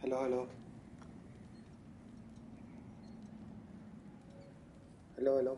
Hello, hello. Hello, hello.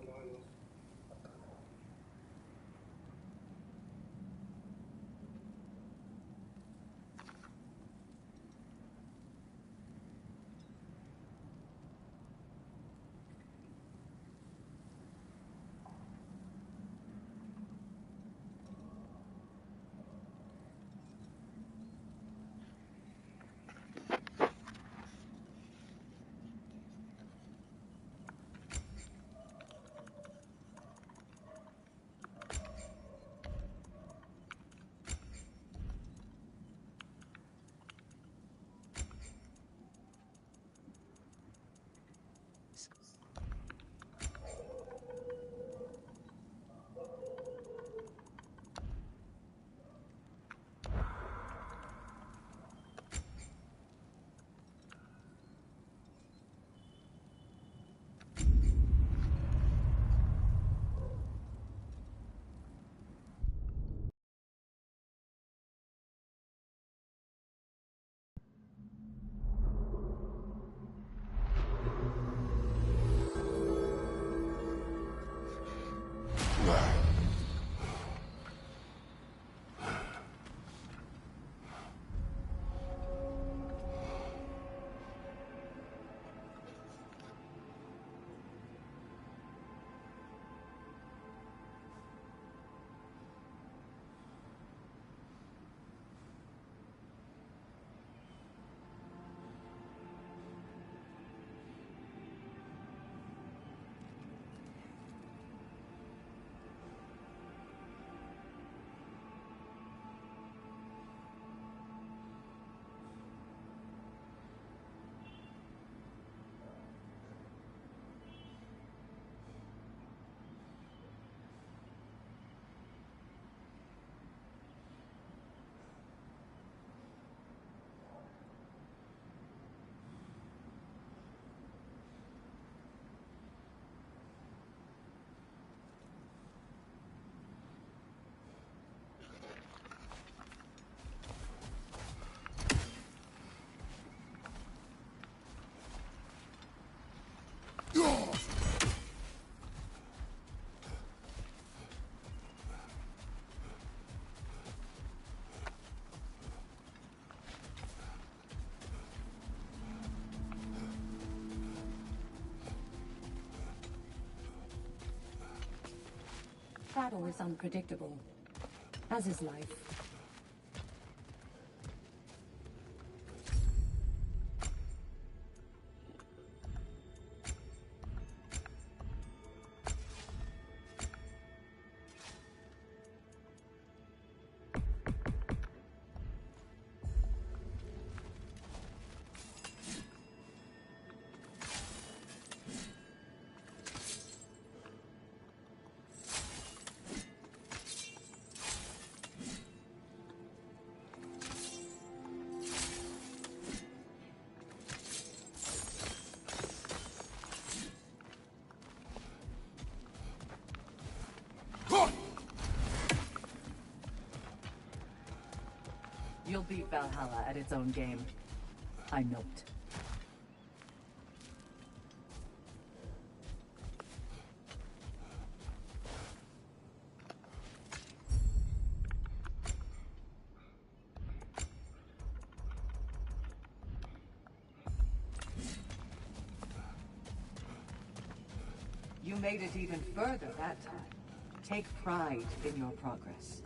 Battle is unpredictable, as is life. You'll beat Valhalla at its own game. I know it. You made it even further that time. Take pride in your progress.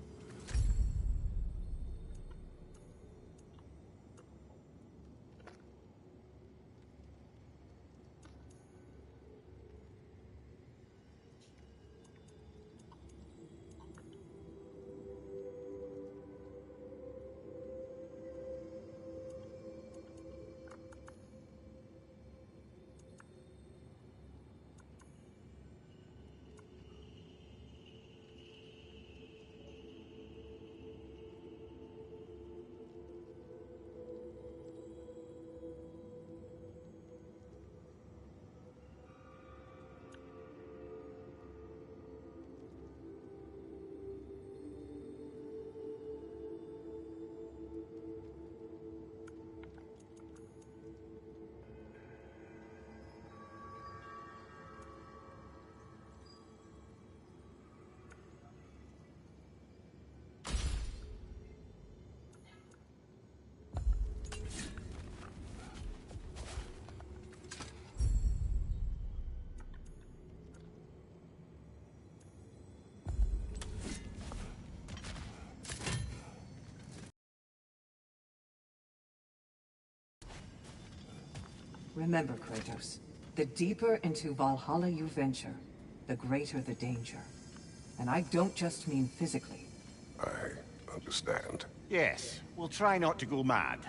Remember, Kratos, the deeper into Valhalla you venture, the greater the danger. And I don't just mean physically. I understand. Yes, we'll try not to go mad.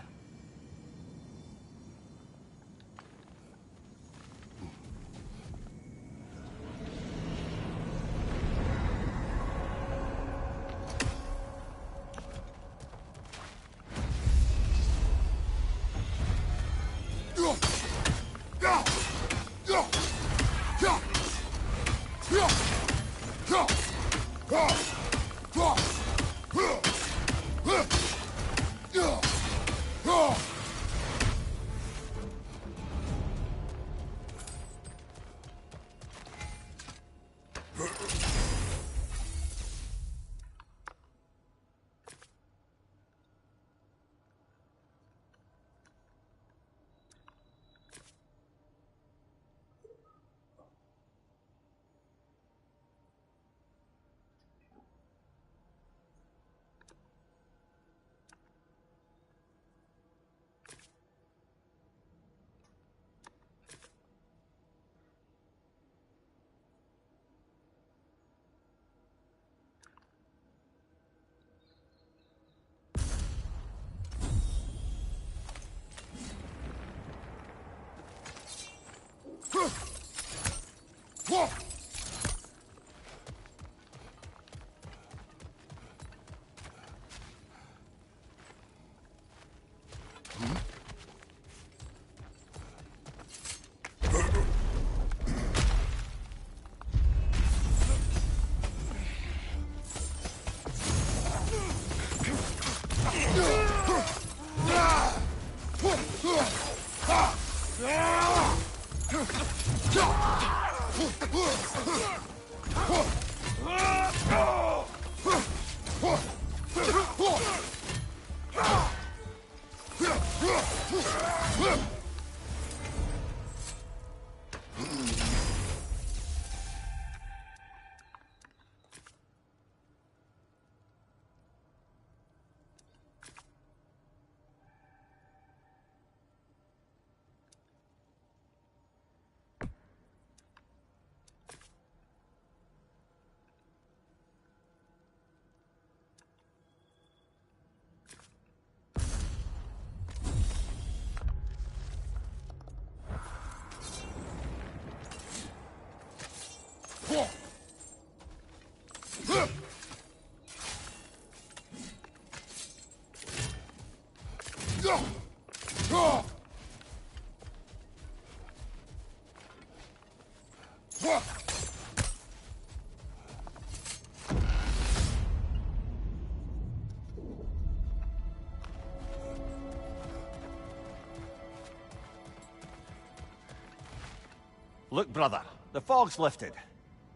Look, brother, the fog's lifted.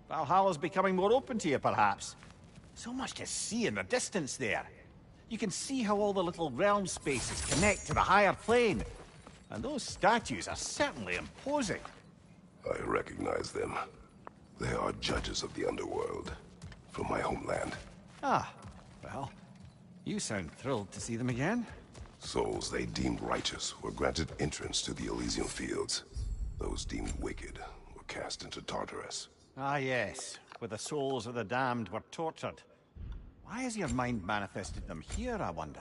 Valhalla's becoming more open to you, perhaps. So much to see in the distance there. You can see how all the little realm spaces connect to the higher plane. And those statues are certainly imposing. I recognize them. They are judges of the underworld, from my homeland. Ah, well, you sound thrilled to see them again. Souls they deemed righteous were granted entrance to the Elysian fields. Those deemed wicked were cast into Tartarus. Ah, yes, where the souls of the damned were tortured. Why has your mind manifested them here, I wonder?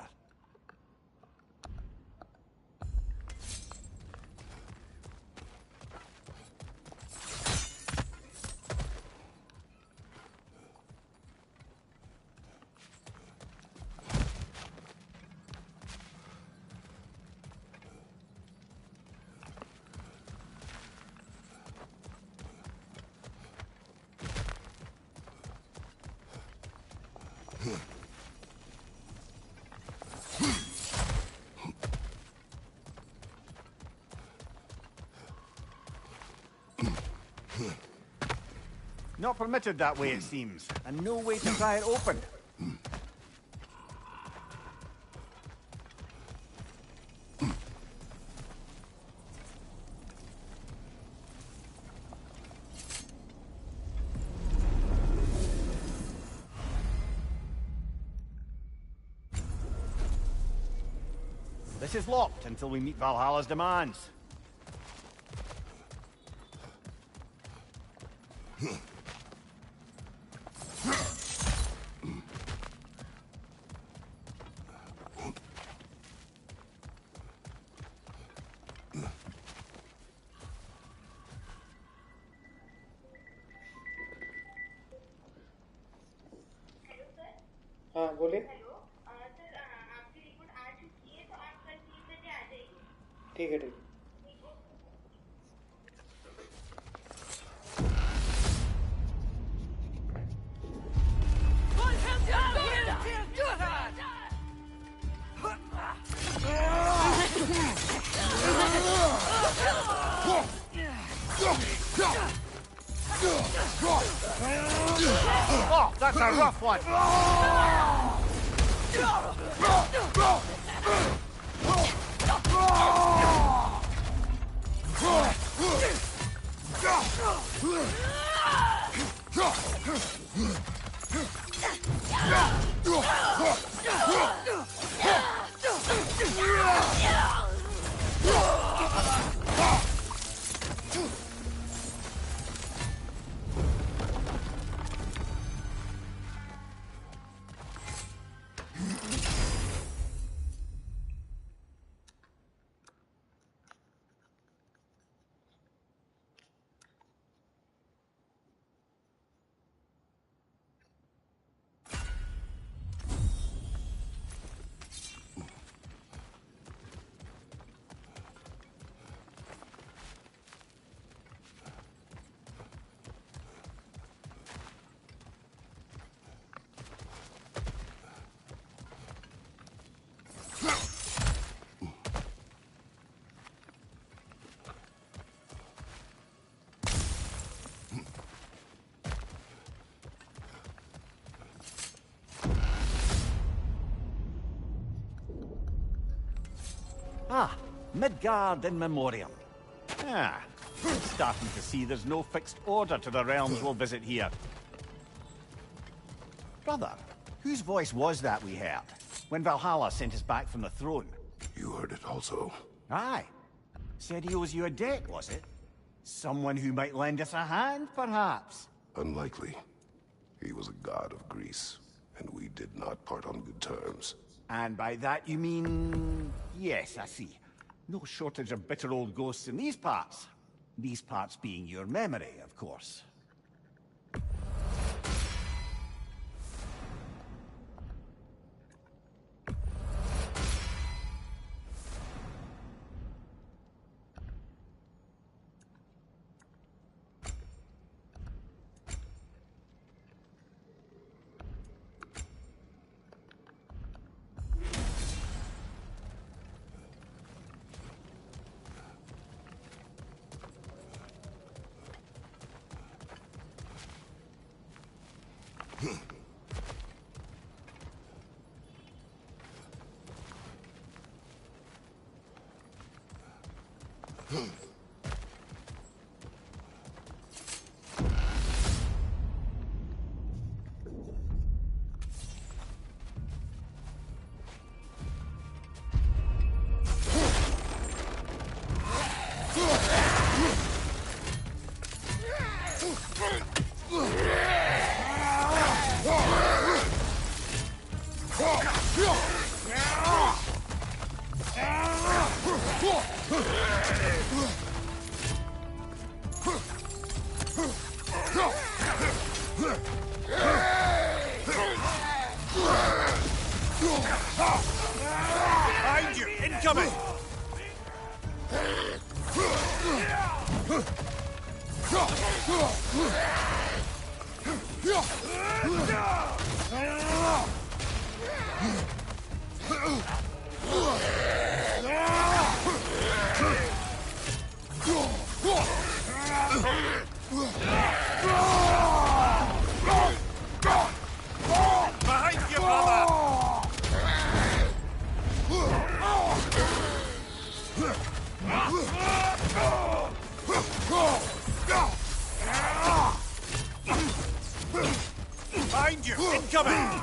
Not permitted that way, it seems, and no way to pry it open. This is locked until we meet Valhalla's demands. हाँ बोले। Hello sir, आपकी report आ चुकी है, तो आप कल 3 बजे आ जाइए। ठीक है ठीक है। Oh, that's a rough one. Ah, Midgard in Memoriam. Ah, starting to see there's no fixed order to the realms we'll visit here. Brother, whose voice was that we heard when Valhalla sent us back from the throne? You heard it also. Aye. Said he owes you a debt, was it? Someone who might lend us a hand, perhaps? Unlikely. He was a god of Greece, and we did not part on good terms. And by that you mean... Yes, I see. No shortage of bitter old ghosts in these parts. These parts being your memory, of course. Behind you! Incoming! Behind you, brother! Behind you! Incoming!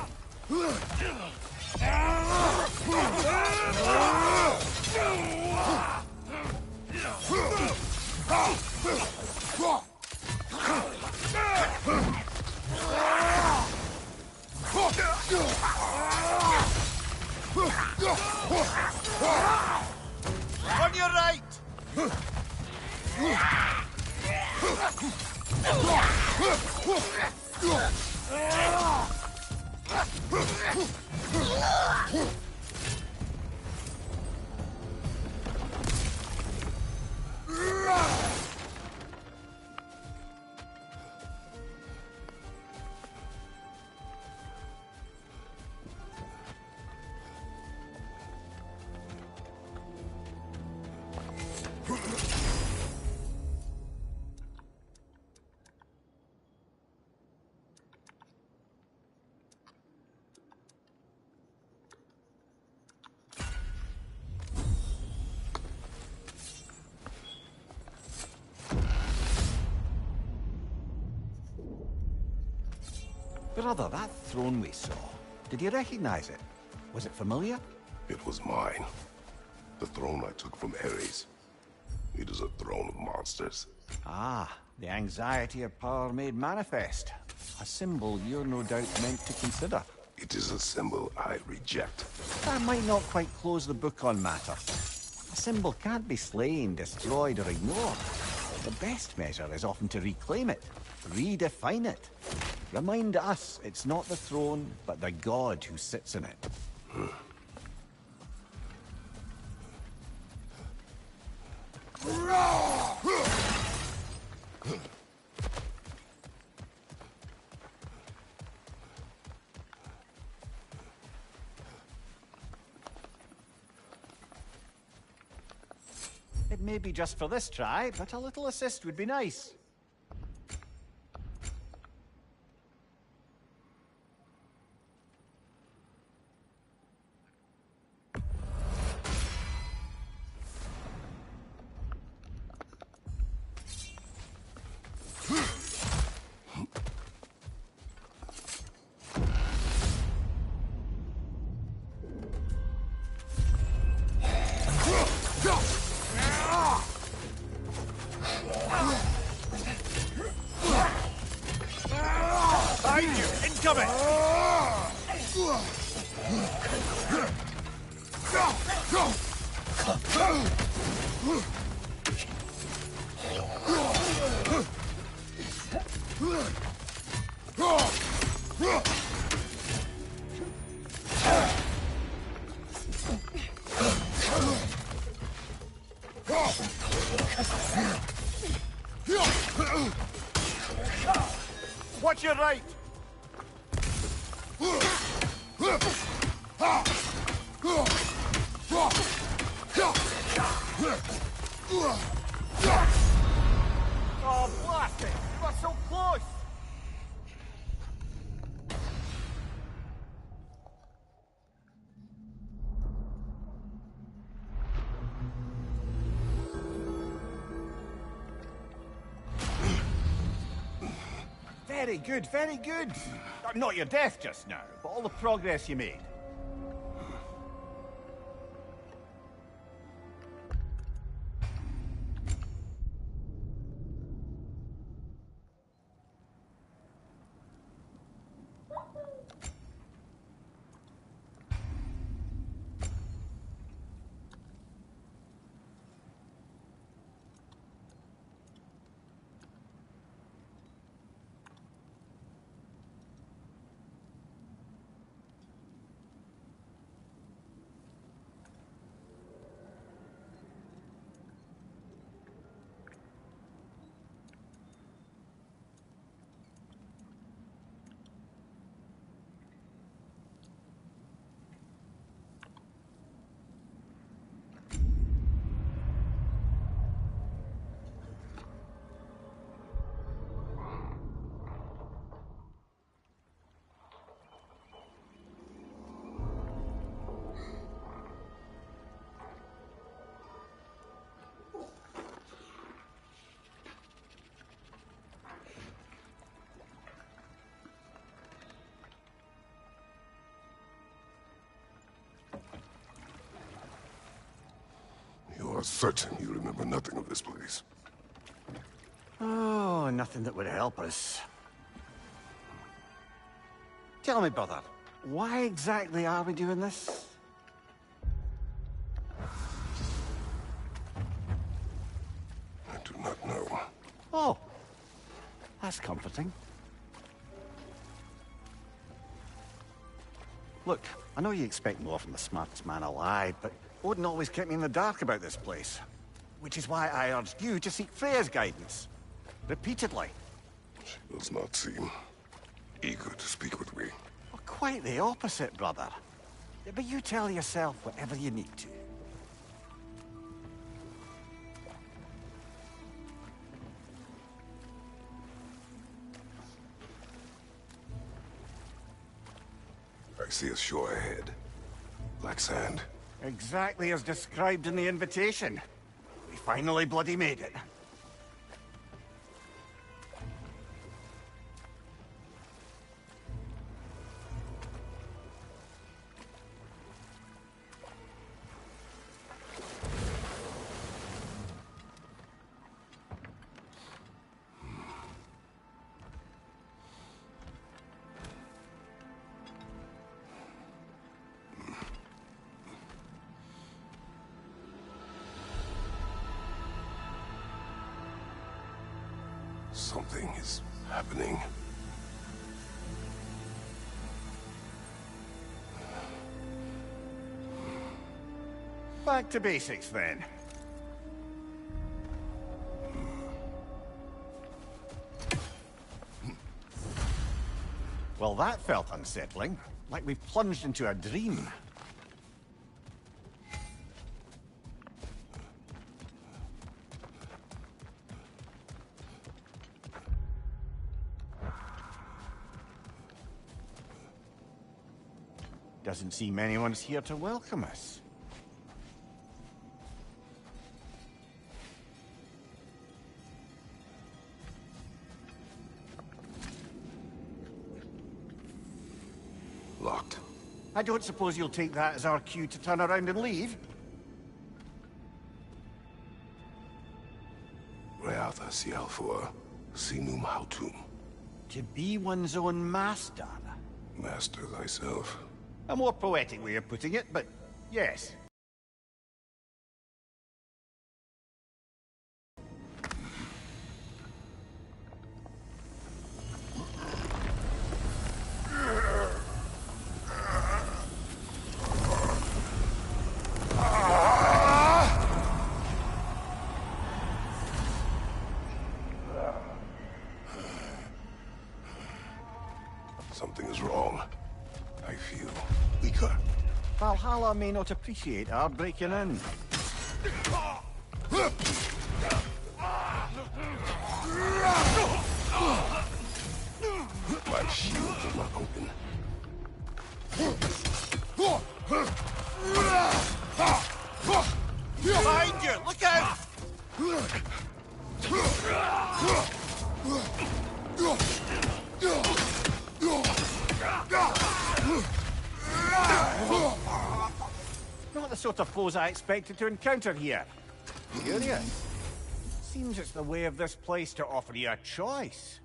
On your right! Brother, that throne we saw, did you recognize it? Was it familiar? It was mine. The throne I took from Ares. It is a throne of monsters. Ah, the anxiety of power made manifest. A symbol you're no doubt meant to consider. It is a symbol I reject. That might not quite close the book on matters. A symbol can't be slain, destroyed, or ignored. The best measure is often to reclaim it, redefine it. Remind us it's not the throne, but the god who sits in it. It may be just for this try, but a little assist would be nice. Watch your right! Oh, blast it! You were so close! Very good, very good. Not your death just now, but all the progress you made. You are certain you remember nothing of this place? Oh, nothing that would help us. Tell me, brother, Why exactly are we doing this? I do not know. Oh, that's comforting. Look, I know you expect more from the smartest man alive, but Odin always kept me in the dark about this place. Which is why I urged you to seek Freya's guidance. Repeatedly. She does not seem eager to speak with me. Well, quite the opposite, brother. But you tell yourself whatever you need to. I see a shore ahead. Black sand. Exactly as described in the invitation. We finally bloody made it. Something is happening. Back to basics, then. Well, that felt unsettling. Like we've plunged into a dream. Doesn't seem anyone's here to welcome us. Locked. I don't suppose you'll take that as our cue to turn around and leave? Reatha Sialfur, Sinum Hautum. To be one's own master. Master thyself. A more poetic way of putting it, but yes. Something is wrong. I feel weaker. Valhalla may not appreciate our breaking in. My shield will not open. Behind you! Look out! Not the sort of foes I expected to encounter here. Curious. Seems it's the way of this place to offer you a choice.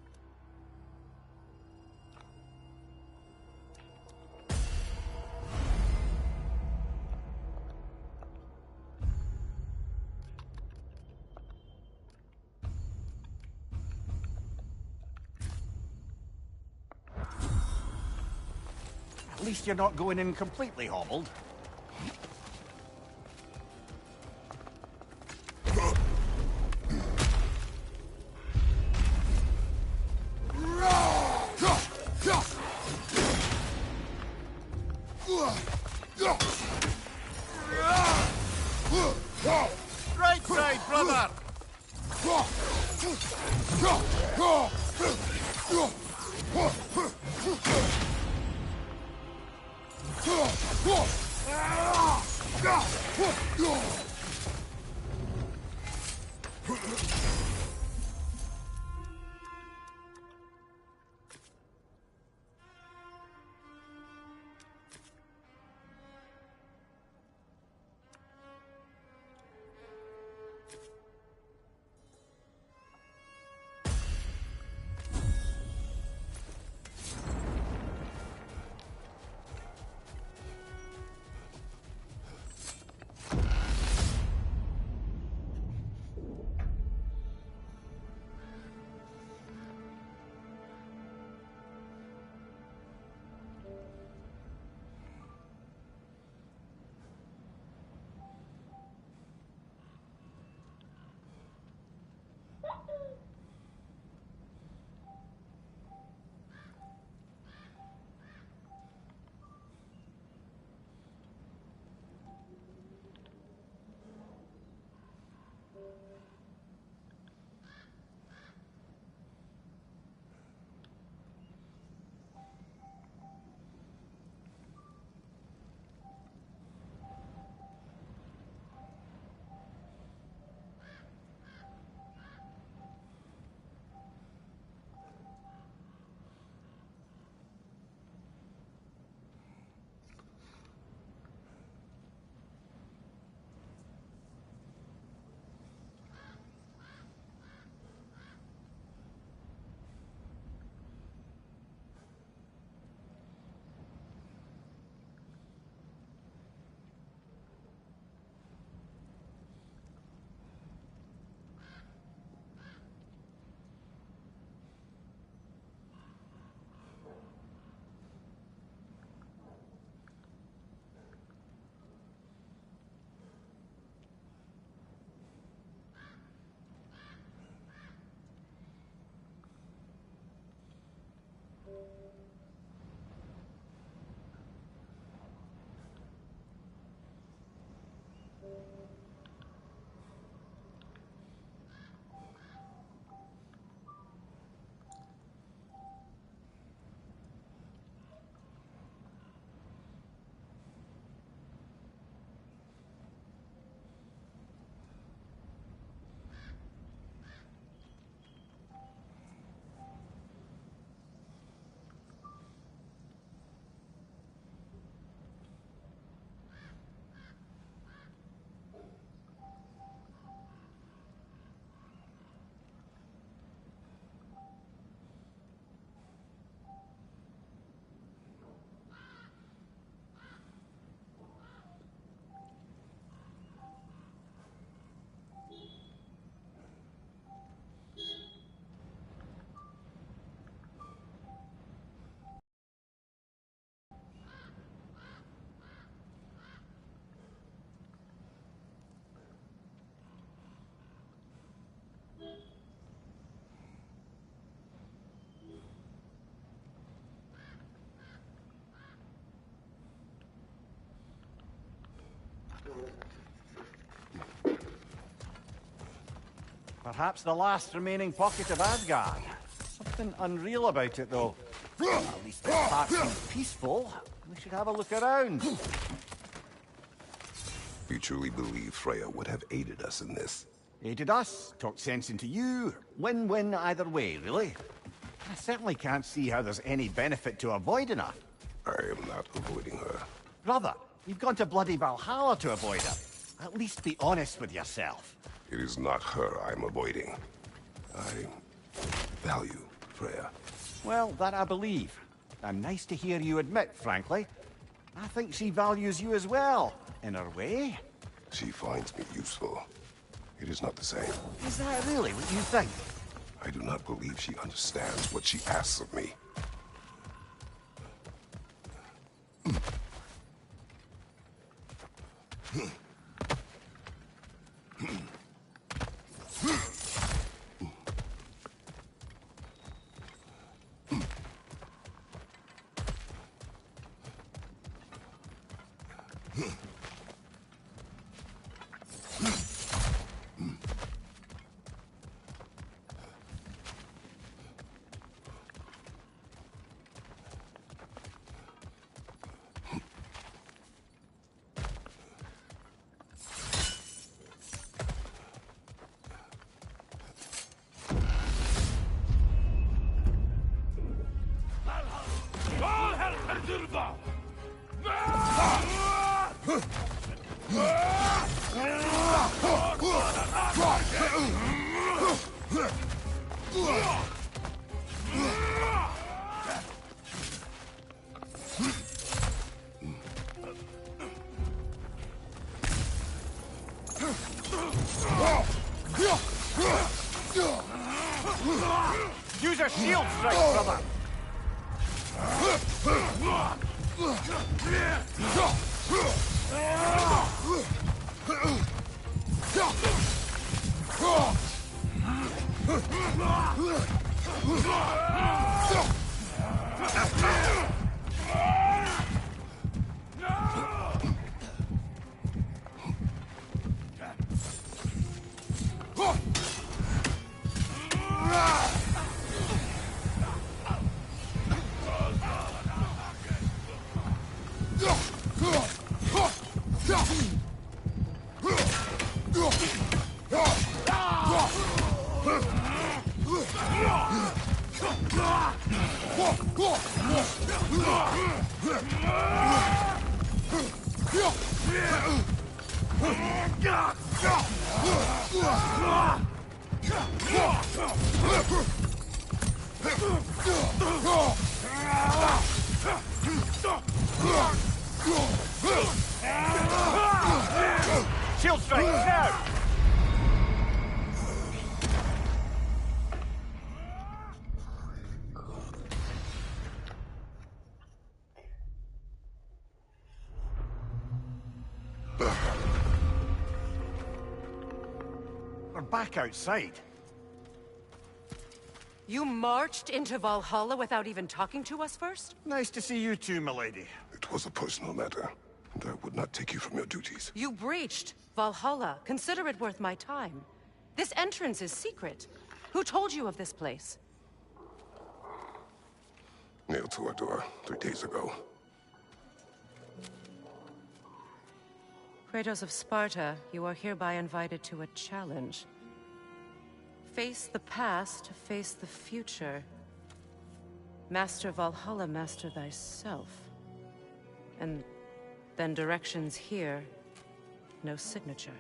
At least you're not going in completely hobbled. Right side, brother! Perhaps the last remaining pocket of Asgard. Something unreal about it, though. At least this part seems peaceful. We should have a look around. You truly believe Freya would have aided us in this? Aided us, talked sense into you. Win-win either way, really. I certainly can't see how there's any benefit to avoiding her. I am not avoiding her. Brother, you've gone to bloody Valhalla to avoid her. At least be honest with yourself. It is not her I'm avoiding. I value Freya. Well, that I believe. And nice to hear you admit, frankly. I think she values you as well, in her way. She finds me useful. It is not the same. Is that really what you think? I do not believe she understands what she asks of me. Use your shield strike, brother! Shield strike, now! We're back outside. You marched into Valhalla without even talking to us first? Nice to see you too, milady. It was a personal matter, and I would not take you from your duties. You breached Valhalla. Consider it worth my time. This entrance is secret. Who told you of this place? Nailed to our door 3 days ago. Kratos of Sparta, you are hereby invited to a challenge. Face the past to face the future. Master Valhalla, master thyself. And then directions here, no signature.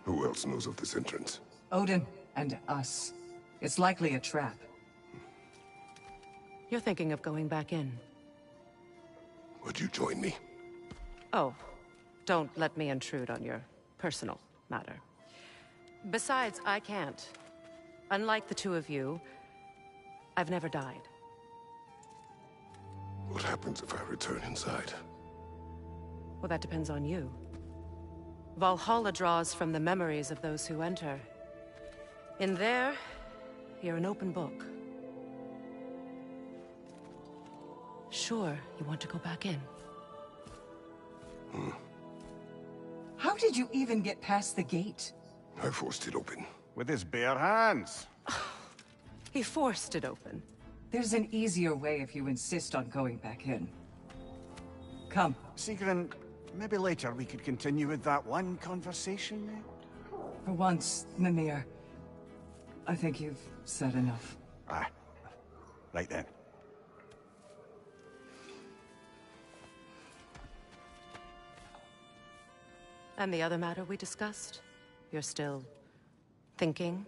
Who else knows of this entrance? Odin and us. It's likely a trap. You're thinking of going back in. Would you join me? Oh, don't let me intrude on your personal matter. Besides, I can't. Unlike the two of you, I've never died. What happens if I return inside? Well, that depends on you. Valhalla draws from the memories of those who enter. In there, you're an open book. Sure, you want to go back in. How How did you even get past the gate? I forced it open. With his bare hands. He forced it open. There's an easier way if you insist on going back in. Come. Sigrun, maybe later we could continue with that one conversation, eh? For once, Mimir, I think you've said enough. Aye. Right then. And the other matter we discussed? You're still thinking,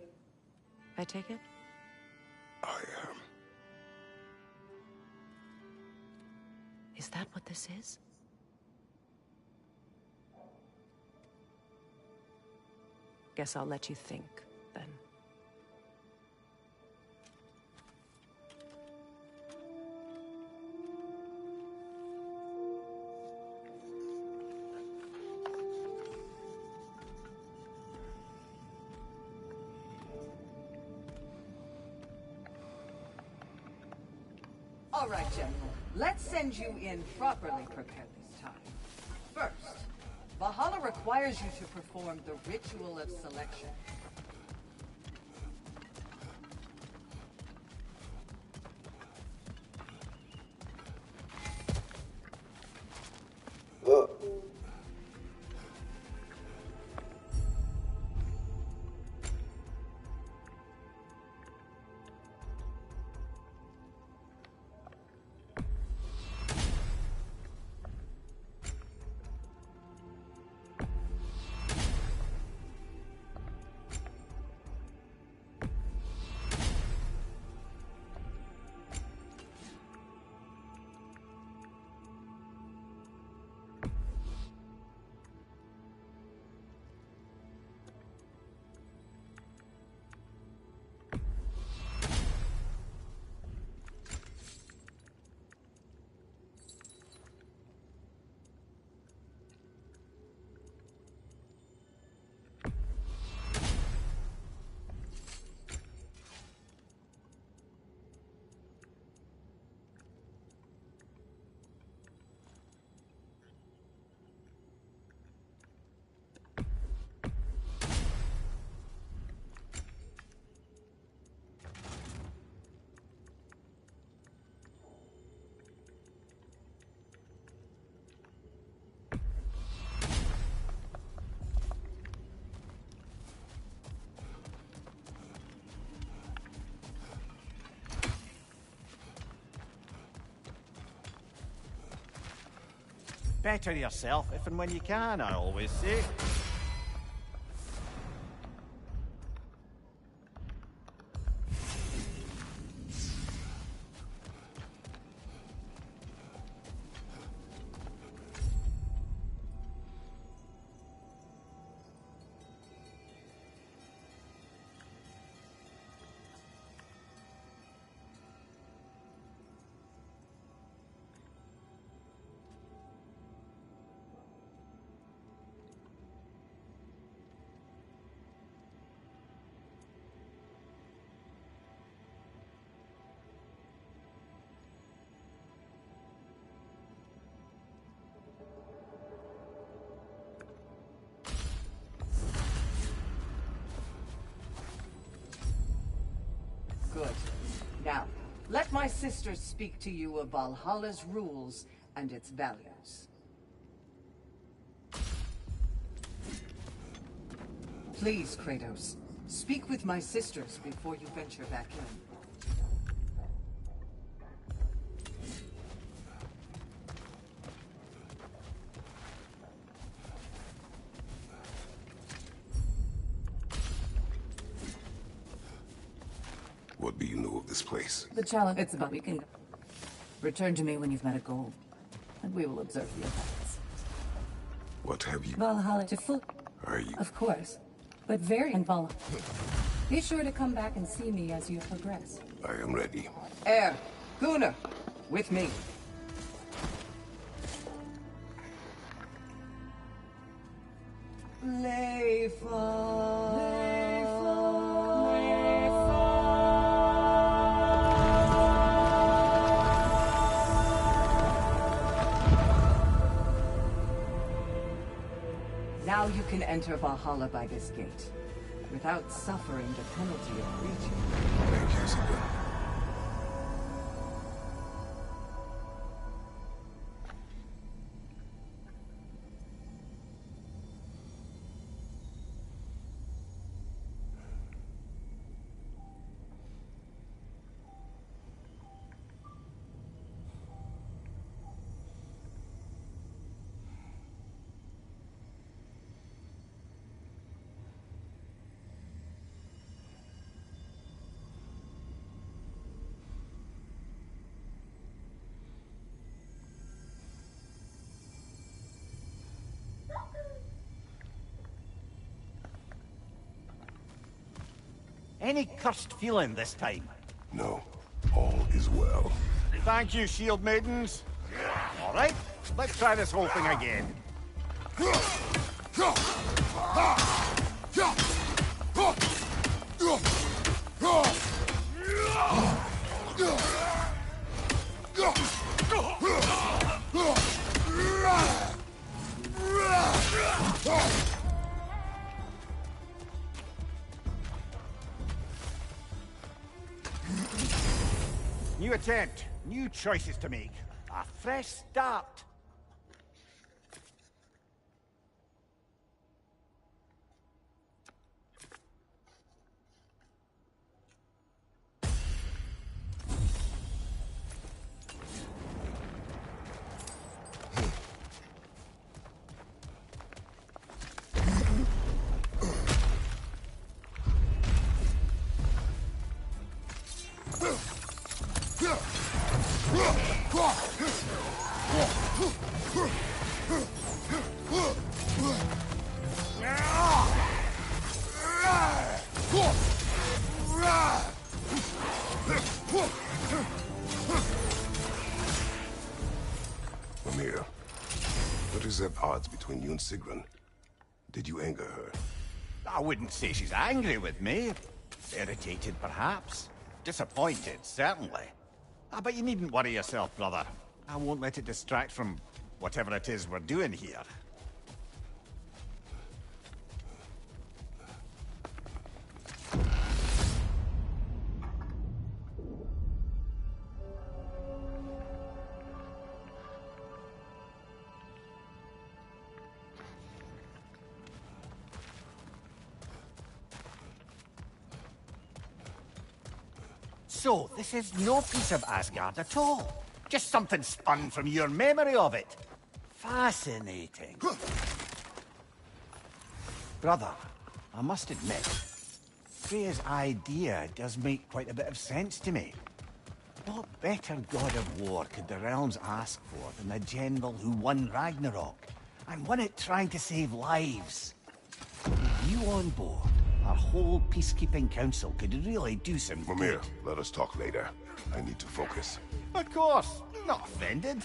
I take it? I am. Is that what this is? Guess I'll let you think, then. All right, General. Let's send you in properly prepared this time. First, Valhalla requires you to perform the ritual of selection. Better yourself if and when you can, I always say. Good. Now, let my sisters speak to you of Valhalla's rules and its values. Please, Kratos, speak with my sisters before you venture back in. What do you know of this place? The challenge, it's about we can return to me when you've met a goal, and we will observe the effects. What have you... Valhalla to full, Are you... of course, but very in Valhalla. Be sure to come back and see me as you progress. I am ready. Air, Gunnar, with me. Now you can enter Valhalla by this gate, without suffering the penalty of breaching. Make use of them. Any cursed feeling this time? No, all is well. Thank you, shield maidens. All right, let's try this whole thing again. New attempt, new choices to make. A fresh start. Mimir, what is at odds between you and Sigrun? Did you anger her? I wouldn't say she's angry with me. Irritated, perhaps. Disappointed, certainly. But you needn't worry yourself, brother. I won't let it distract from whatever it is we're doing here. So, this is no piece of Asgard at all. Just something spun from your memory of it. Fascinating. Brother, I must admit, Freya's idea does make quite a bit of sense to me. What better god of war could the realms ask for than the general who won Ragnarok, and won it trying to save lives? With you on board, our whole peacekeeping council could really do some Mimir, good. let us talk later. I need to focus. Of course, not offended.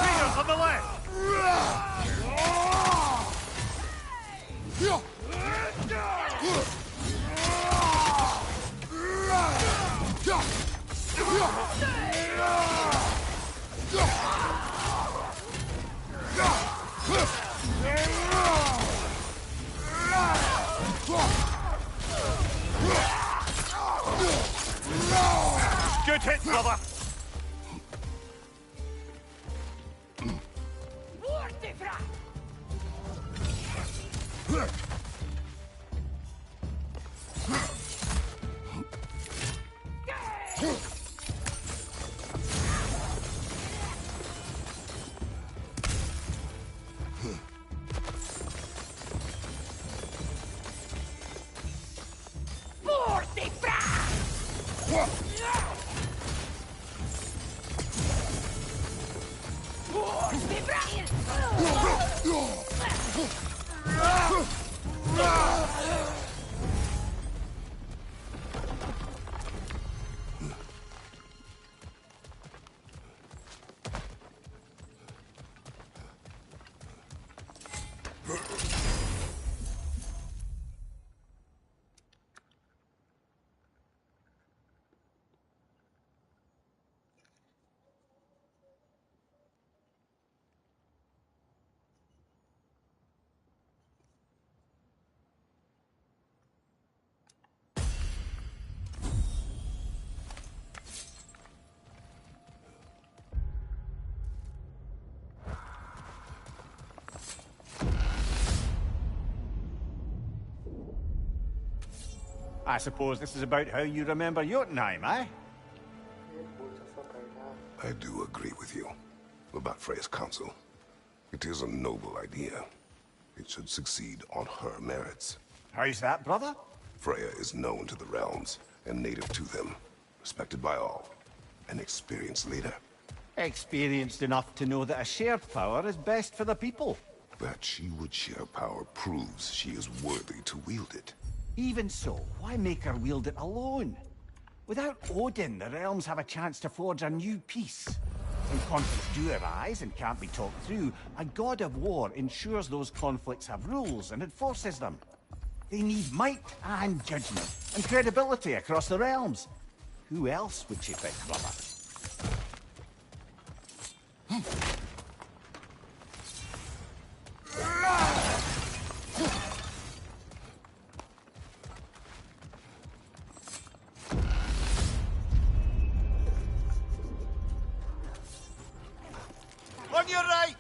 Leaders on the left! Good hit, brother! I suppose this is about how you remember Jotunheim, eh? I do agree with you about Freya's council. It is a noble idea. It should succeed on her merits. How's that, brother? Freya is known to the realms and native to them, respected by all, an experienced leader. Experienced enough to know that a shared power is best for the people. That she would share power proves she is worthy to wield it. Even so, why make her wield it alone? Without Odin, the realms have a chance to forge a new peace. When conflicts do arise and can't be talked through, a god of war ensures those conflicts have rules and enforces them. They need might and judgment, and credibility across the realms. Who else would you pick, brother? On your right!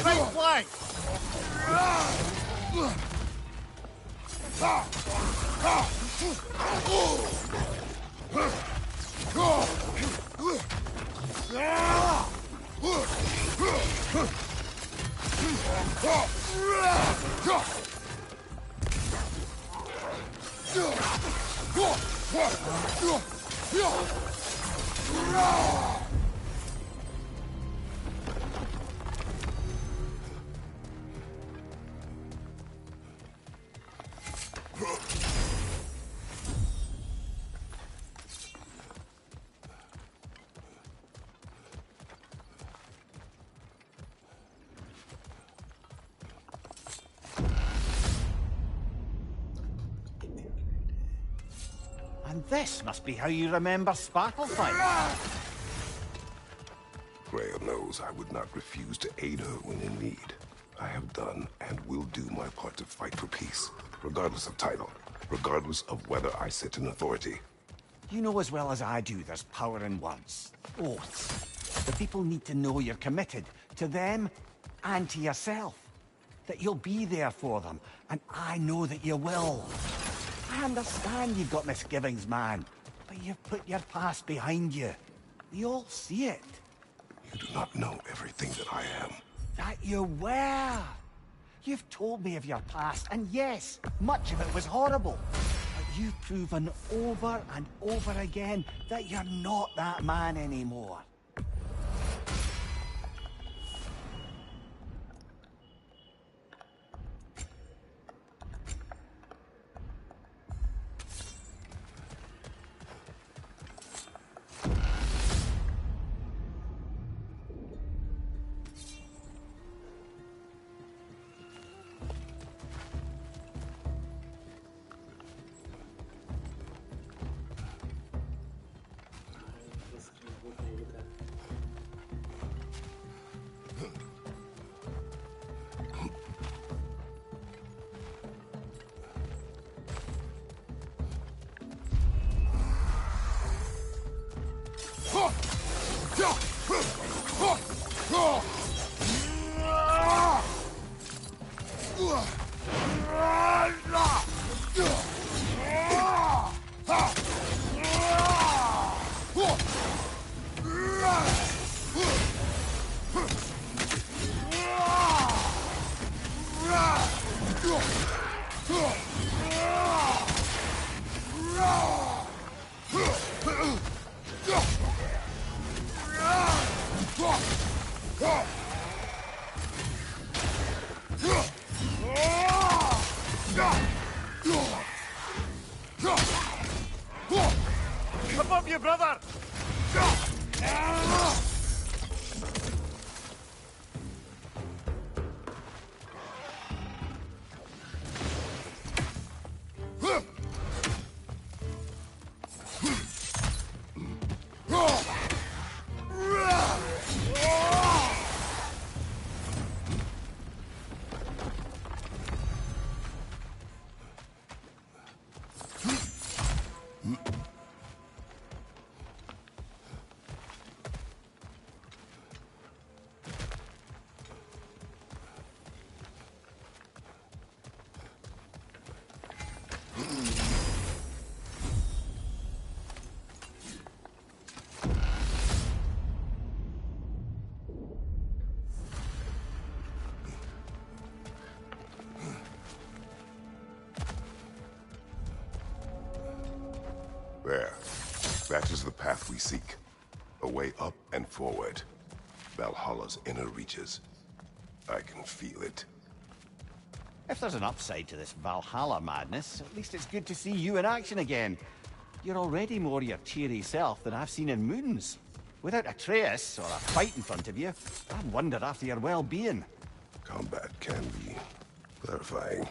Right flank! And this must be how you remember Sparklefight. Freya knows I would not refuse to aid her when in need. I have done and will do my part to fight for peace, regardless of title, regardless of whether I sit in authority. You know as well as I do there's power in words. Oaths. The people need to know you're committed, to them and to yourself. That you'll be there for them, and I know that you will. I understand you've got misgivings, man, but you've put your past behind you. We all see it. You do not know everything that I am. That you were. You've told me of your past, and yes, much of it was horrible. But you've proven over and over again that you're not that man anymore. Above you, brother! There. That is the path we seek. A way up and forward. Valhalla's inner reaches. I can feel it. If there's an upside to this Valhalla madness, at least it's good to see you in action again. You're already more your cheery self than I've seen in moons. Without Atreus, or a fight in front of you, I've wondered after your well-being. Combat can be clarifying.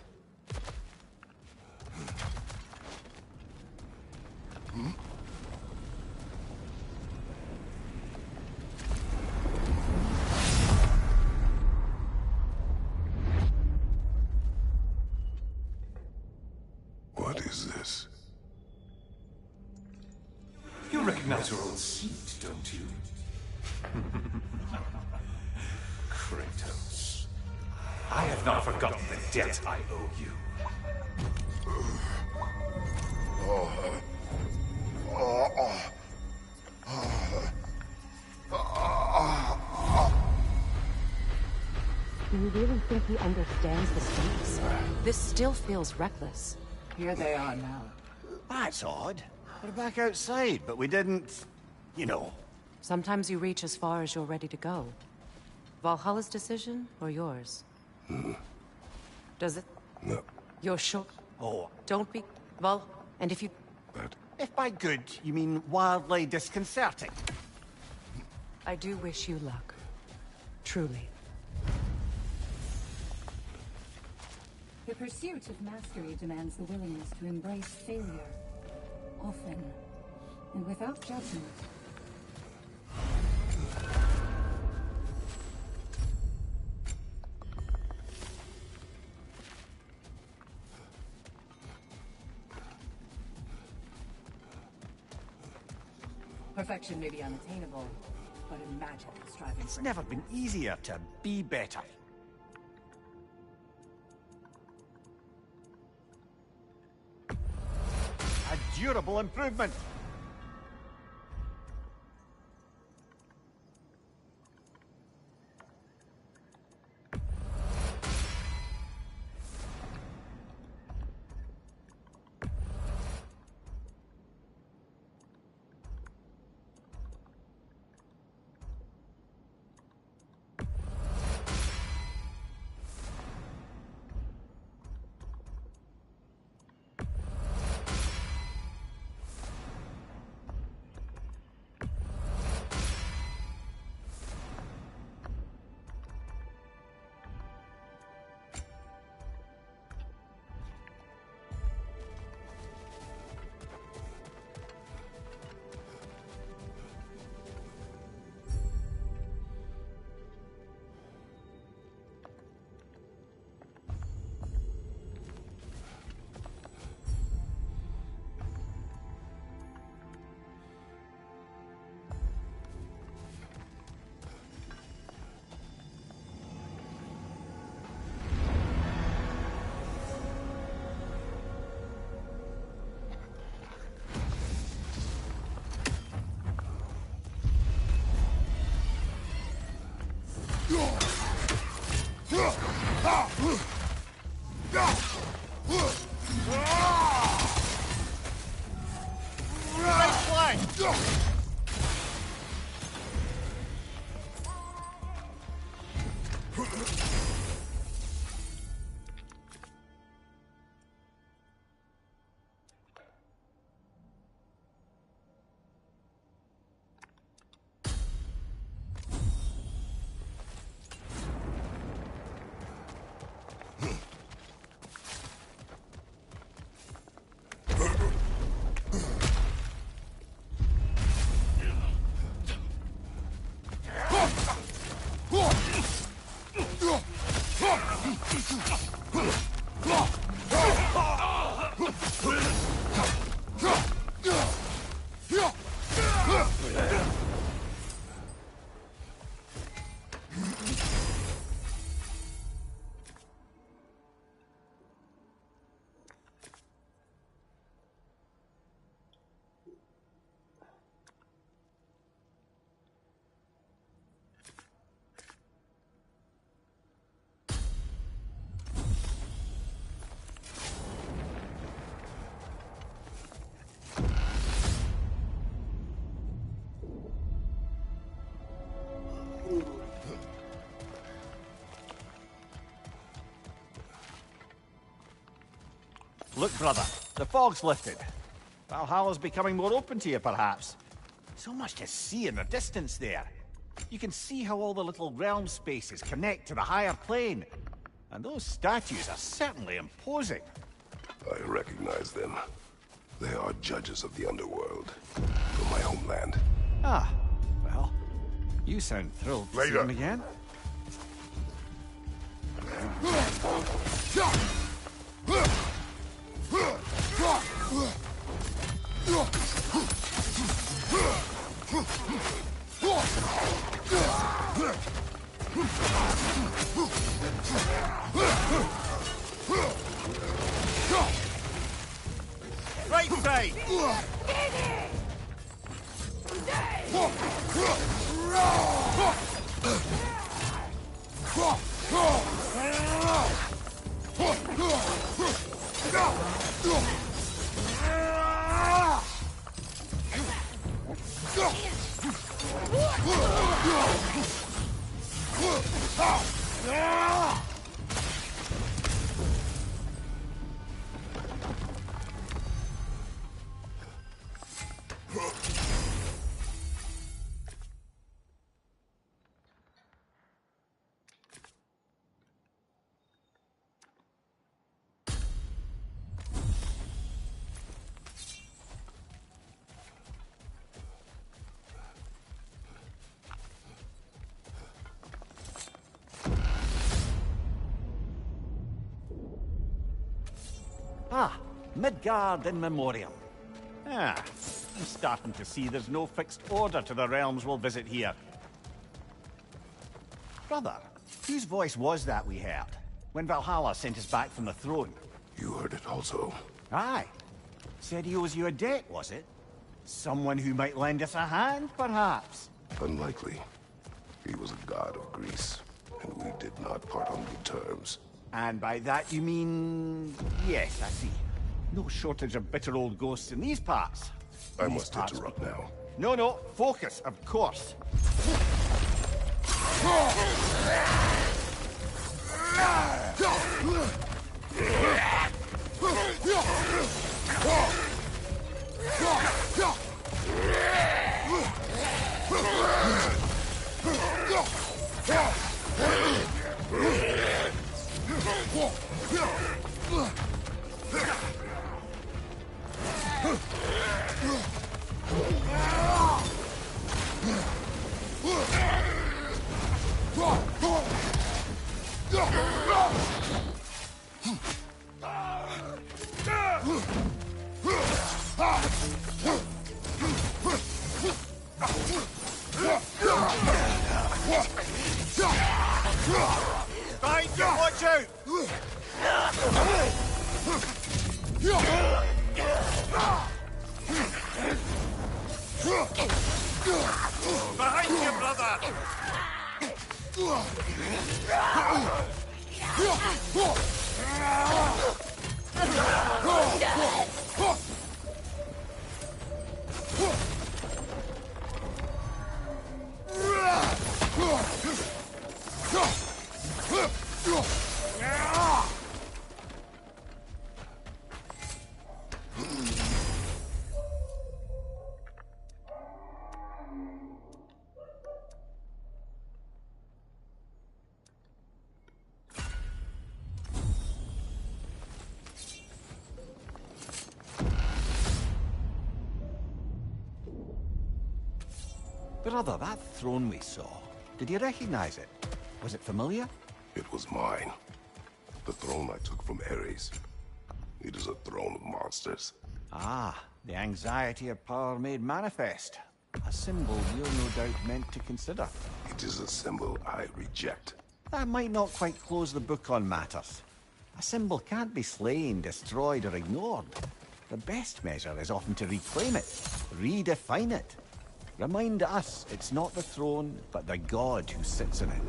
What is this? You recognize your old seat, don't you? Kratos. I have not forgotten the debt I owe you. Do you really think he understands the stakes? This still feels reckless. Here they are now. That's odd. We're back outside, but we didn't... you know. Sometimes you reach as far as you're ready to go. Valhalla's decision, or yours? Does it? No. You're sure? Oh, Don't be... and if you... That... if by good you mean wildly disconcerting. I do wish you luck. Truly. The pursuit of mastery demands the willingness to embrace failure. Often. And without judgment. Perfection may be unattainable, but imagine striving It's for never been easier to be better. A durable improvement. Look, brother, the fog's lifted. Valhalla's becoming more open to you, perhaps. So much to see in the distance there. You can see how all the little realm spaces connect to the higher plane. And those statues are certainly imposing. I recognize them. They are judges of the underworld. From my homeland. Ah, well, you sound thrilled to see Later. them again. Right side! Ah, Midgard in Memoriam. Ah, I'm starting to see there's no fixed order to the realms we'll visit here. Brother, whose voice was that we heard when Valhalla sent us back from the throne? You heard it also. Aye. Said he owes you a debt, was it? Someone who might lend us a hand, perhaps? Unlikely. He was a god of Greece, and we did not part on good terms. And by that you mean... Yes, I see. No shortage of bitter old ghosts in these parts. I must interrupt now. No, focus, of course. Watch out! Behind you, brother! Brother, that throne we saw, did you recognize it? Was it familiar? It was mine. The throne I took from Ares. It is a throne of monsters. Ah, the anxiety of power made manifest. A symbol you're no doubt meant to consider. It is a symbol I reject. That might not quite close the book on matters. A symbol can't be slain, destroyed, or ignored. The best measure is often to reclaim it, redefine it. Remind us it's not the throne, but the god who sits in it.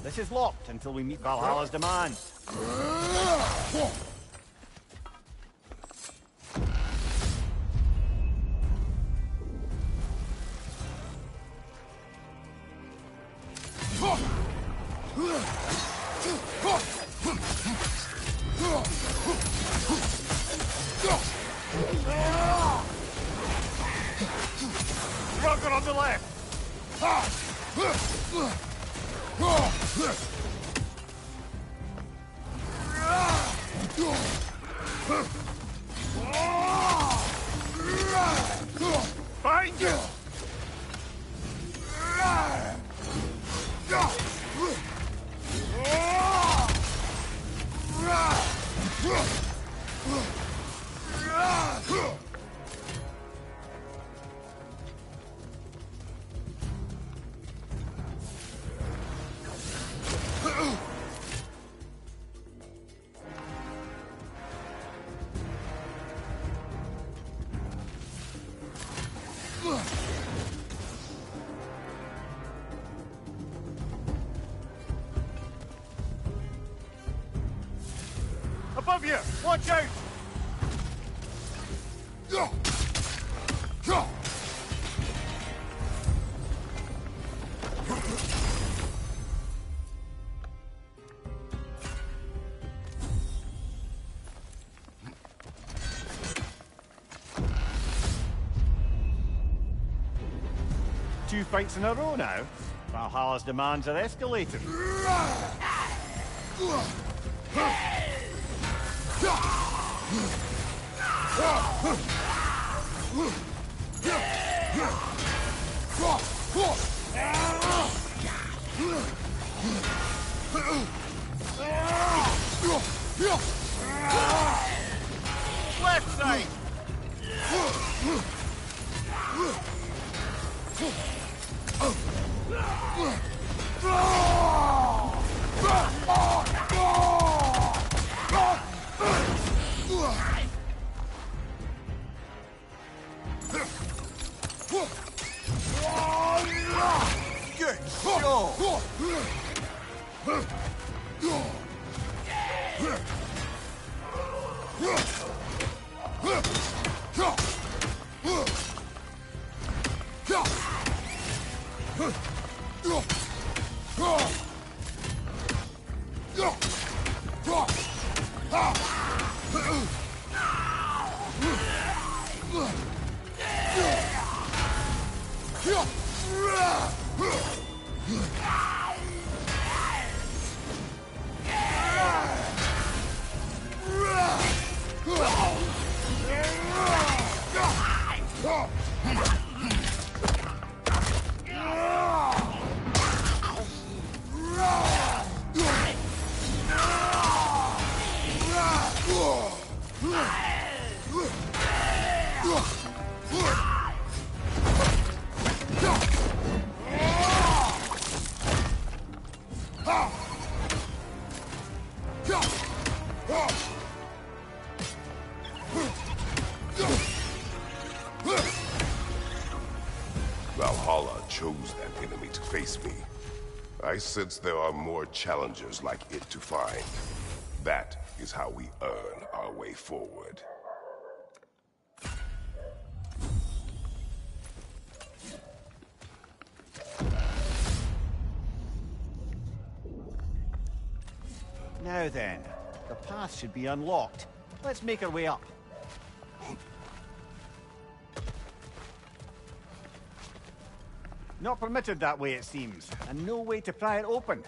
This is locked until we meet Valhalla's demands. Rocket on the left! Behind you! Above you! Watch out! 2 fights in a row now. Valhalla's demands are escalating. Left side! Good show! Valhalla chose that enemy to face me. I sense there are more challengers like it to find. That is how we earn our way forward. Now then, the path should be unlocked. Let's make our way up. Not permitted that way, it seems, and no way to pry it open.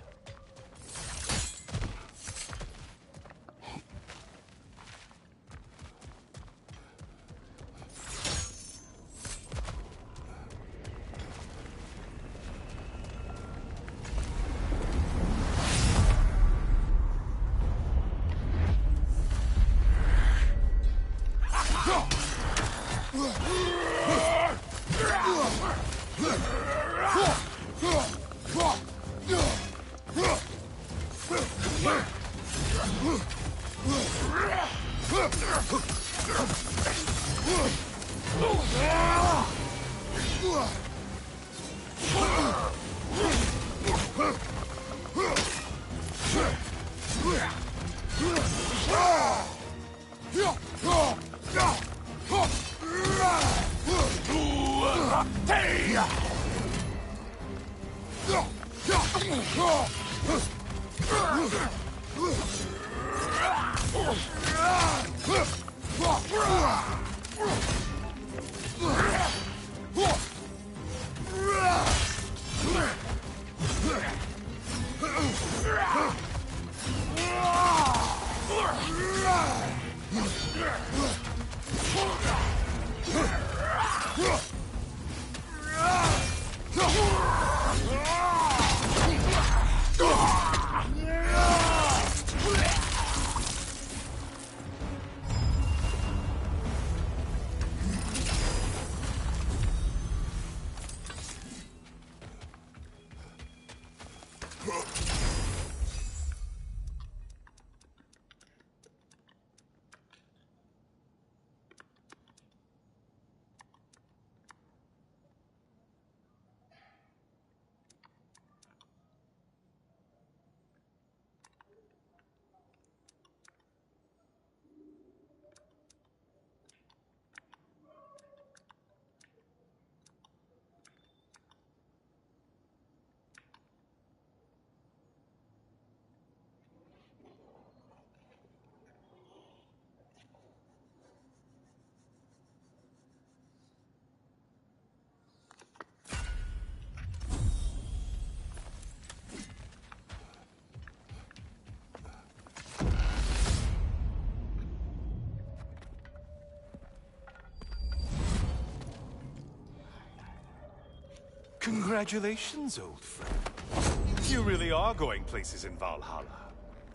Congratulations, old friend. You really are going places in Valhalla.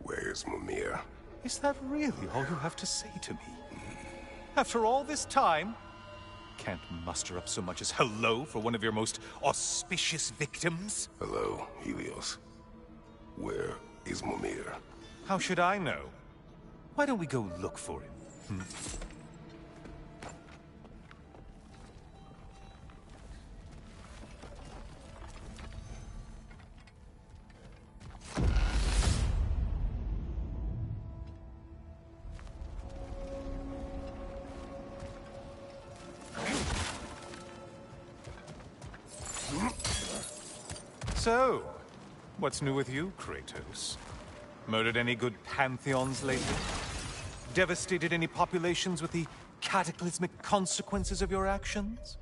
Where's Mimir? Is that really all you have to say to me? After all this time, can't muster up so much as hello for one of your most auspicious victims? Hello, Helios. Where is Mimir? How should I know? Why don't we go look for him? So, what's new with you, Kratos? Murdered any good pantheons lately? Devastated any populations with the cataclysmic consequences of your actions?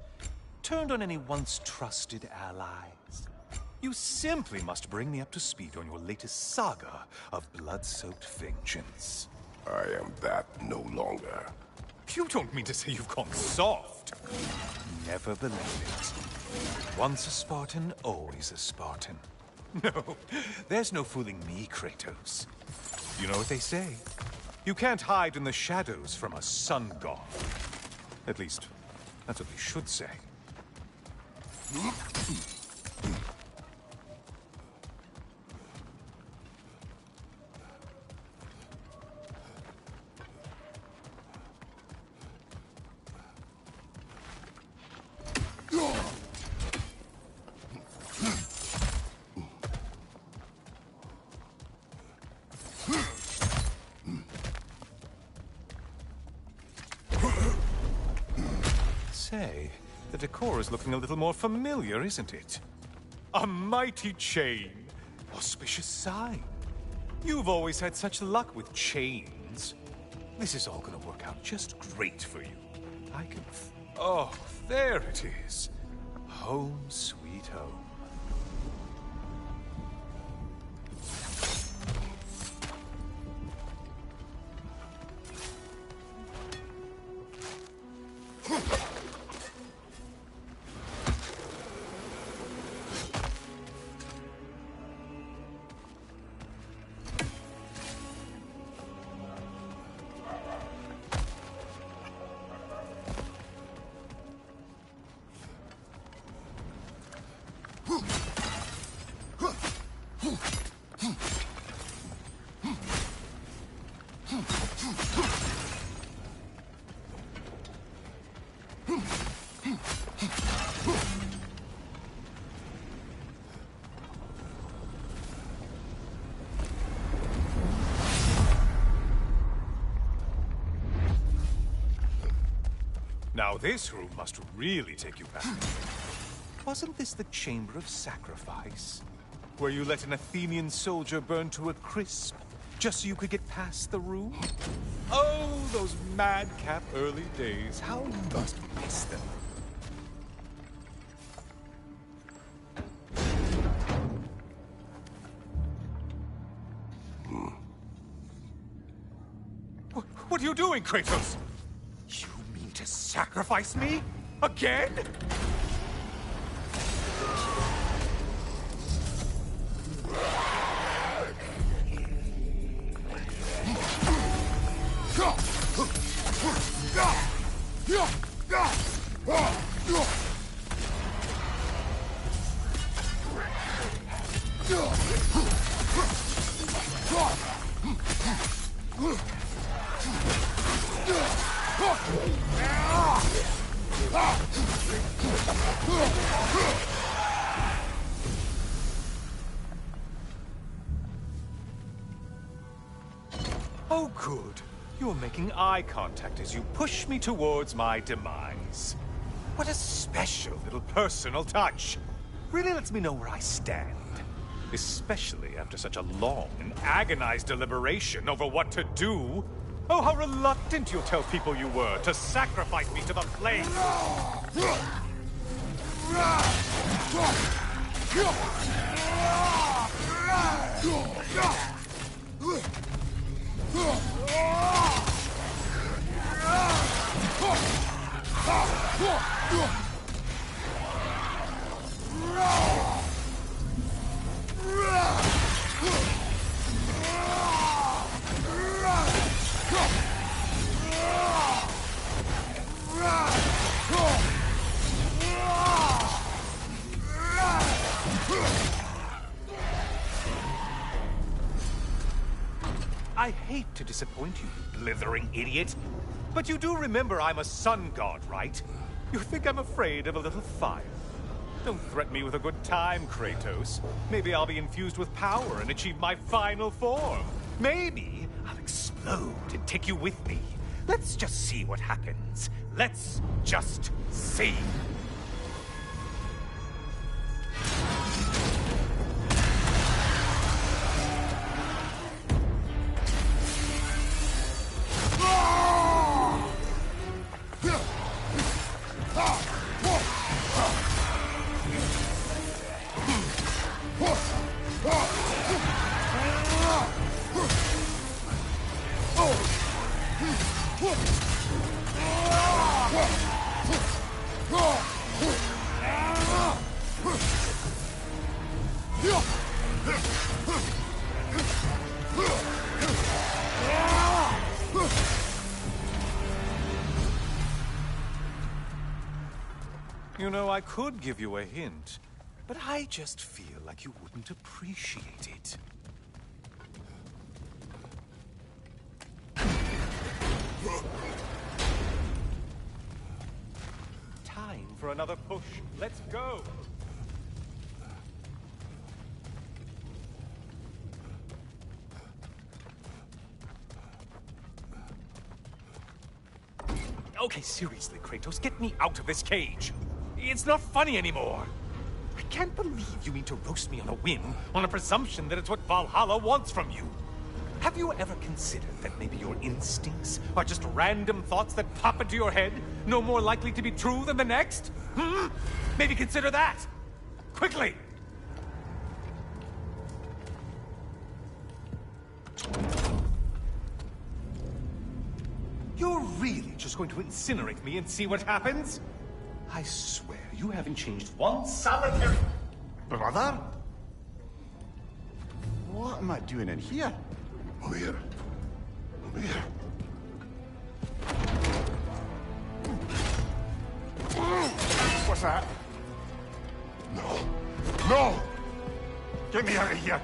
Turned on any once trusted allies? You simply must bring me up to speed on your latest saga of blood-soaked vengeance. I am that no longer. You don't mean to say you've gone soft? Never believe it. Once a Spartan, always a Spartan. No, there's no fooling me, Kratos. You know what they say? You can't hide in the shadows from a sun god. At least, that's what they should say. Say, the decor is looking a little more familiar, isn't it? A mighty chain. Auspicious sign. You've always had such luck with chains. This is all gonna work out just great for you. I can... Oh, there it is. Home sweet home. Now this room must really take you back. Wasn't this the Chamber of Sacrifice? Where you let an Athenian soldier burn to a crisp, just so you could get past the room? Oh, those madcap early days. How you must miss them. What are you doing, Kratos? You mean to sacrifice me? Again? Oh, good. You're making eye contact as you push me towards my demise. What a special little personal touch. Really lets me know where I stand. Especially after such a long and agonized deliberation over what to do. Oh, how reluctant you'll tell people you were to sacrifice me to the flames. to disappoint you, blithering idiot. But you do remember I'm a sun god, right? You think I'm afraid of a little fire? Don't threaten me with a good time, Kratos. Maybe I'll be infused with power and achieve my final form. Maybe I'll explode and take you with me. Let's just see what happens. Let's just see. You know, I could give you a hint, but I just feel like you wouldn't appreciate it. Time for another push. Let's go! Okay, seriously, Kratos, get me out of this cage. It's not funny anymore. I can't believe you mean to roast me on a whim, on a presumption that it's what Valhalla wants from you. Have you ever considered that maybe your instincts are just random thoughts that pop into your head, no more likely to be true than the next? Maybe consider that. Quickly! You're really just going to incinerate me and see what happens? I swear, you haven't changed one solitary... Brother? What am I doing in here? Over here. Over here. What's that? No. No! Get me out of here!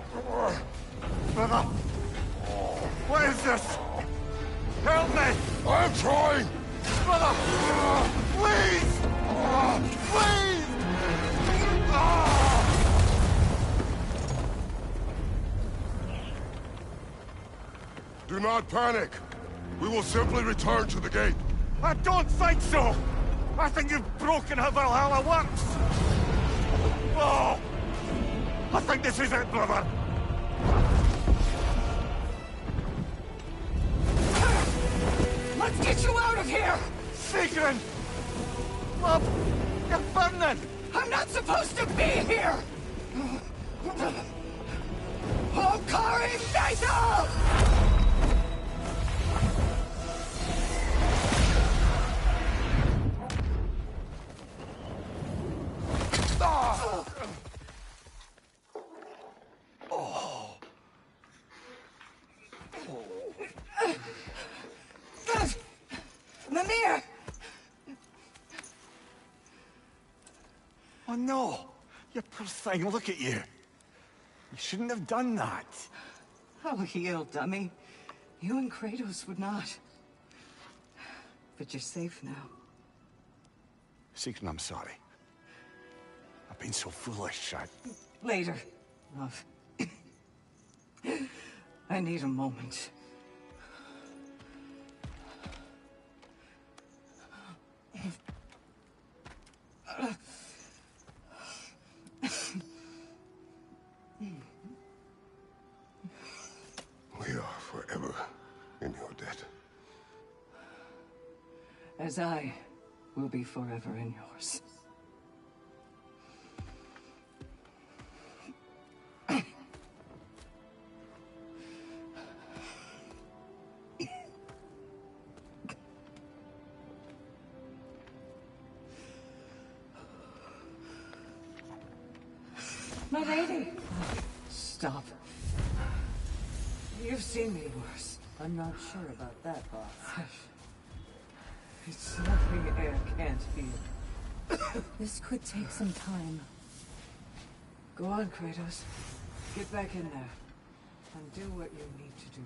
Brother! What is this? Help me! I'm trying! Brother! Please! Please! Do not panic. We will simply return to the gate. I don't think so! I think you've broken how Valhalla works! Oh! I think this is it, brother! Let's get you out of here! Sigrun! Love, you're burning! I'm not supposed to be here! Hokari Naito! Mimir! Oh no! You poor thing, look at you! You shouldn't have done that. I'll heal, dummy. You and Kratos would not. But you're safe now. Sigrun, I'm sorry. I've been so foolish, Later, love. I need a moment. We are forever in your debt. As I will be forever in yours. My lady! Stop. You've seen me worse. I'm not sure about that, boss. It's nothing air can't heal. This could take some time. Go on, Kratos. Get back in there. And do what you need to do.